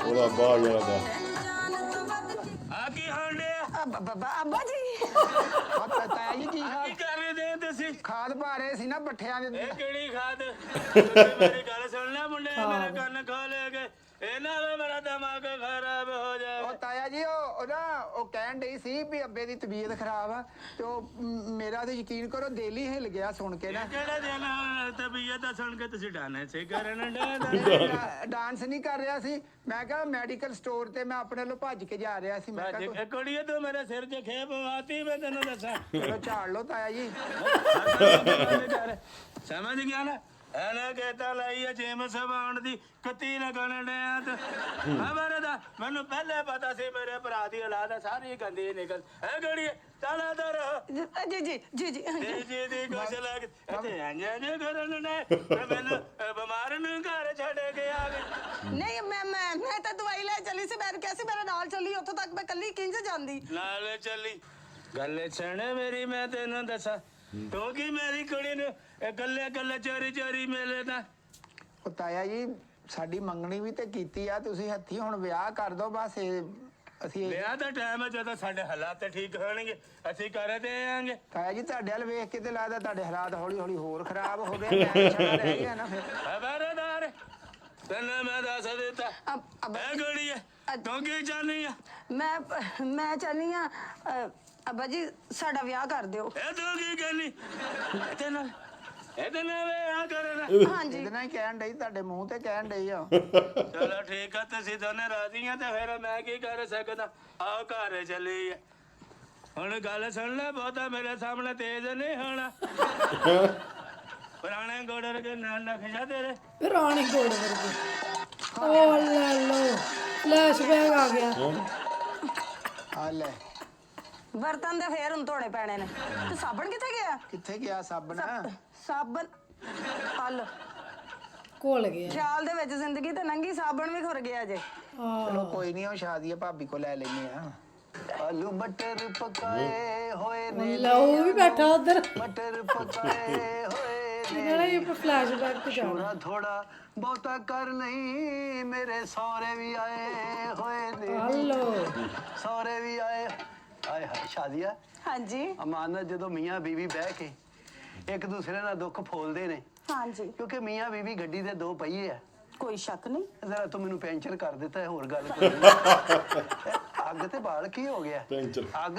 ਉਹਦਾ ਬਾਹਰ ਵਾਲਾ ਦਾ ਆ ਕੀ ਹਾਂਡੇ ਅੱਬਾ ਜੀ ਤਾਇਆ ਜੀ ਕੀ ਕੀ ਕਰ ਰਹੇ ਦੇ ਤੁਸੀਂ ਖਾਦ ਪਾ ਰਹੇ ਸੀ ਨਾ ਪੱਠਿਆਂ ਦੇ ਇਹ ਕਿਹੜੀ ਖਾਦ ਤੁਸੀਂ ਮੇਰੀ ਗੱਲ ਸੁਣ ਲੈ ਮੁੰਡੇ ਮੇਰੇ ਕੰਨ ਖੋਲ ਕੇ ਇਹਨਾਂ ਦਾ ਮੇਰਾ ਦਿਮਾਗ ਖਰਾਬ ਹੋ ਜਾਏ ਉਹ ਤਾਇਆ ਜੀ ਉਹ ਕਹਿਣ ਡਈ ਸੀ ਵੀ ਅੱਬੇ ਦੀ ਤਬੀਅਤ ਖਰਾਬ ਆ ਤੇ ਉਹ ਮੇਰਾ ਤੇ ਯਕੀਨ ਕਰੋ ਦਿਲ ਹੀ ਹਿੱਲ ਗਿਆ ਸੁਣ ਕੇ ਨਾ ਕਿਹੜਾ ਦਿਨ ਤਬੀਅਤ ਦਾ ਸੁਣ ਕੇ ਤੁਸੀਂ ਡਾਨੇ ਸੇ ਕਰਨ ਡੇ ਡਾਂਸ ਨਹੀਂ ਕਰ ਰਿਹਾ ਸੀ ਮੈਂ ਕਿਹਾ ਮੈਡੀਕਲ ਸਟੋਰ ਤੇ ਮੈਂ ਆਪਣੇ ਵੱਲੋਂ ਭੱਜ ਕੇ ਜਾ ਰਿਹਾ ਸੀ ਮੈਂ ਕਿਹਾ ਕੁੜੀਏ ਤੂੰ ਮੇਰੇ ਸਿਰ 'ਚ ਖੇਪ ਆਤੀ ਮੈਂ ਤੈਨੂੰ ਦੱਸਾਂ ਚਲੋ ਝਾੜ ਲਓ ਤਾਇਆ ਜੀ ਸਮਝ ਗਿਆ ਨਾ ਐਨਾ ਕਹਿਤਾ ਲਈ ਆ ਜੇਮਸ ਬਾਉਂਡ ਦੀ ਕੱਤੀ ਲੱਗਣ ਡਿਆ ਤੇ ਖਬਰ ਦਾ ਮੈਨੂੰ ਪਹਿਲੇ ਪਤਾ ਸੀ ਮੇਰੇ ਭਰਾ ਦੀ ਔਲਾਦ ਸਾਰੀ ਗੰਦੀ ਨਿਕਲ ਐ ਗੜੀ ਤਾਲਾ ਦਰ ਜੀ ਜੀ ਜੀ ਜੀ ਜੀ ਦੀ ਕੁਛ ਲੱਗ ਤੇ ਅੰਜੇ ਕਰਨ ਨੇ ਮੈਨੂੰ ਬਿਮਾਰ ਨੂੰ ਘਰ ਛੱਡ ਕੇ ਆ ਗਈ ਨਹੀਂ ਮੈਂ ਤਾਂ ਦਵਾਈ ਲੈ ਚੱਲੀ ਸੀ ਮੈਂ ਕਿਹਾ ਸੀ ਮੇਰੇ ਨਾਲ ਚੱਲੀ ਉੱਥੋਂ ਤੱਕ ਮੈਂ ਕੱਲੀ ਕਿੰਜ ਜਾਂਦੀ ਨਾਲ ਚੱਲੀ ਗੱਲ ਸੁਣ ਮੇਰੀ ਮੈਂ ਤੈਨੂੰ ਦੱਸਾਂ ਤੂੰ ਕੀ ਮੇਰੀ ਕੁੜੀ ਨੂੰ ਗੱਲੇ ਗੱਲੇ ਚੋਰੀ ਚੋਰੀ ਮਿਲੇ ਤਾਂ ਉਹ ਤਾਇਆ ਜੀ ਸਾਡੀ ਮੰਗਣੀ ਵੀ ਤੇ ਕੀਤੀ ਆ ਤੁਸੀਂ ਹੱਥੀ ਹੁਣ ਵਿਆਹ ਕਰ ਦੋ ਬਸ ਅਸੀਂ ਵਿਆਹ ਦਾ ਟਾਈਮ ਹੈ ਜਦੋਂ ਸਾਡੇ ਹਾਲਾਤ ਠੀਕ ਹੋਣਗੇ ਅਸੀਂ ਕਰ ਦੇਵਾਂਗੇ ਤਾਇਆ ਜੀ ਤੁਹਾਡੇ ਵੱਲ ਵੇਖ ਕੇ ਤੇ ਲੱਗਦਾ ਤੁਹਾਡੇ ਹਾਲਾਤ ਹੌਲੀ ਹੌਲੀ ਹੋਰ ਖਰਾਬ ਹੋ ਗਏ ਮੈਂ ਛੜਾ ਰਹਿ ਗਿਆ ਨਾ ਫਿਰ ਖਬਰਦਾਰ ਤੈਨੂੰ ਮੈਂ ਦੱਸ ਦਿੱਤਾ ਐ ਗੜੀ ਤੂੰ ਕੀ ਚਾਹਨੀ ਆ ਮੈਂ ਚਾਹਨੀ ਆ ਅੱਬਾ ਜੀ ਸਾਡਾ ਵਿਆਹ ਕਰ ਦਿਓ ਇਹ ਤੂੰ ਕੀ ਕਹਿਨੀ ਇਹਦੇ ਨਾਲ ਵਿਆਹ ਕਰਨਾ ਹਾਂਜੀ ਇਹਦੇ ਨਾਲ ਹੀ ਕਹਿਣ ਡਈ ਤੁਹਾਡੇ ਮੂੰਹ ਤੇ ਕਹਿਣ ਡਈ ਆ ਚਲੋ ਠੀਕ ਆ ਤੁਸੀਂ ਦੋਨੇ ਰਾਜ਼ੀ ਆ ਤੇ ਫਿਰ ਮੈਂ ਕੀ ਕਰ ਸਕਦਾ ਆਓ ਘਰ ਚੱਲੀ ਆ ਹੁਣ ਗੱਲ ਸੁਣ ਲੈ ਬਹੁਤਾ ਮੇਰੇ ਸਾਹਮਣੇ ਤੇਜ਼ ਨਹੀਂ ਹੋਣਾ ਪੁਰਾਣੇ ਗੋੜਰ ਕੇ ਨਾਲ ਨਖਸ਼ਾ ਤੇਰੇ ਰਾਣੀ ਗੋੜ ਵਰਗੇ ਓ ਲੈ ਲੋ ਫਲੈਸ਼ਬੈਕ ਆ ਗਿਆ ਆ ਲੈ ਬਰਤਨ ਦੇ ਫੇਰ ਹੁਣ ਧੋਣੇ ਪੈਣੇ ਨੇ ਤੇ ਸਾਬਣ ਕਿੱਥੇ ਗਿਆ ਕਿੱਥੇ ਗਿਆ ਸਾਬਣ ਸਾਬਣ ਹਲ ਘੁਲ ਗਿਆ ਖਿਆਲ ਦੇ ਵਿੱਚ ਜ਼ਿੰਦਗੀ ਤੇ ਨੰਗੀ ਸਾਬਣ ਵੀ ਖੁਰ ਗਿਆ ਜੇ ਚਲੋ ਕੋਈ ਨਹੀਂ ਉਹ ਸ਼ਾਦੀ ਆ ਭਾਬੀ ਕੋ ਲੈ ਲੈਨੇ ਆ ਆਲੂ ਮਟਰ ਪਕਾਏ ਹੋਏ ਨੇ ਲਓ ਵੀ ਬੈਠਾ ਉਧਰ ਮਟਰ ਪਕਾਏ ਹੋਏ ਜਿਹੜਾ ਇਹ ਫਲੈਸ਼ਬੈਕ ਤੇ ਜਾਣਾ ਥੋੜਾ ਥੋੜਾ ਬਹੁਤਾ ਕਰ ਨਹੀਂ ਮੇਰੇ ਸਹੁਰੇ ਵੀ ਆਏ ਹੋਏ ਨੇ ਹਲੋ ਸਹੁਰੇ ਵੀ ਆਏ ਹਾਏ ਹਾਏ ਸ਼ਾਦੀਆ ਹਾਂਜੀ ਅਮਾਨਤ ਜਦੋਂ ਮੀਆਂ ਬੀਵੀ ਬਹਿ ਕੇ ਇੱਕ ਦੂਸਰੇ ਨਾਲ ਦੁੱਖ ਫੋਲਦੇ ਨੇ ਹਾਂਜੀ ਕਿਉਂਕਿ ਮੀਆਂ ਬੀਵੀ ਗੱਡੀ ਦੇ ਦੋ ਪਹੀਏ ਆ ਕੋਈ ਸ਼ੱਕ ਨਹੀਂ ਜ਼ਰਾ ਤੂੰ ਮੈਨੂੰ ਪੈਂਚਰ ਕਰ ਦਿੱਤਾ ਹੈ ਹੋਰ ਗੱਲ ਕੋਈ ਨਹੀਂ ਅੱਗ ਤੇ ਬਾਲ ਕੀ ਹੋ ਗਿਆ ਪੈਂਚਰ ਅੱਗ